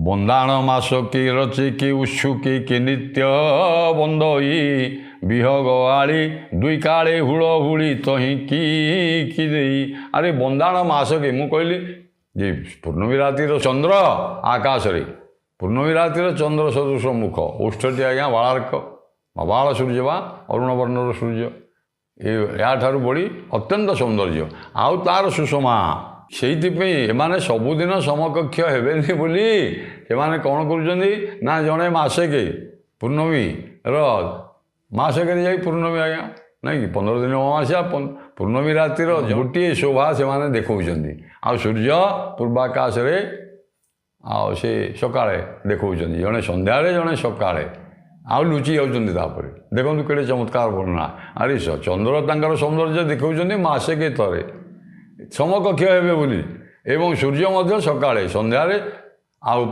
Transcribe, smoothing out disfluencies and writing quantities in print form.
ବନ୍ଦାଣ ମାସ କି ରଚି କି ଉତ୍ସୁକି କି ନିତ୍ୟ ବନ୍ଦଇ ବିହଗ ଆଳି ଦୁଇ କାଳେ ହୁଳ ହୁଳି ତହିଁ କି ଦେଇ। ଆରେ ବନ୍ଦାଣ ମାସ କି ମୁଁ କହିଲି ଯେ ପୂର୍ଣ୍ଣମୀ ରାତିର ଚନ୍ଦ୍ର ଆକାଶରେ, ପୂର୍ଣ୍ଣମୀ ରାତିର ଚନ୍ଦ୍ର ସଦୃଶ ମୁଖ, ଓଷ୍ଠଟି ଆଜ୍ଞା ବାଳାର୍କ, ବାଳ ସୂର୍ଯ୍ୟ ବା ଅରୁଣ ବର୍ଣ୍ଣର ସୂର୍ଯ୍ୟ, ଏହାଠାରୁ ବଳି ଅତ୍ୟନ୍ତ ସୌନ୍ଦର୍ଯ୍ୟ, ଆଉ ତାର ସୁଷମା। ସେଇଥିପାଇଁ ଏମାନେ ସବୁଦିନ ସମକକ୍ଷ ହେବେନି ବୋଲି ସେମାନେ କ'ଣ କରୁଛନ୍ତି ନା ଜଣେ ମାସେକେ ପୂର୍ଣ୍ଣମୀର ମାସକେରେ ଯାଇ ପୂର୍ଣ୍ଣମୀ ଆଜ୍ଞା ନାଇଁ କି 15 ଦିନ ଅମାବାସ୍ୟା ପୂର୍ଣ୍ଣମୀ ରାତିର ଗୋଟିଏ ଶୋଭା ସେମାନେ ଦେଖାଉଛନ୍ତି। ଆଉ ସୂର୍ଯ୍ୟ ପୂର୍ବାକାଶରେ ଆଉ ସେ ସକାଳେ ଦେଖାଉଛନ୍ତି, ଜଣେ ସନ୍ଧ୍ୟାରେ ଜଣେ ସକାଳେ, ଆଉ ଲୁଚି ଯାଉଛନ୍ତି ତାପରେ। ଦେଖନ୍ତୁ କେଡ଼େ ଚମତ୍କାର ବର୍ଣ୍ଣନା। ଆରେ ଚନ୍ଦ୍ର ତାଙ୍କର ସୌନ୍ଦର୍ଯ୍ୟ ଦେଖାଉଛନ୍ତି ମାସେକେ ଥରେ ସମକକ୍ଷ ହେବେ ବୋଲି, ଏବଂ ସୂର୍ଯ୍ୟ ମଧ୍ୟ ସକାଳେ ସନ୍ଧ୍ୟାରେ ଆଉ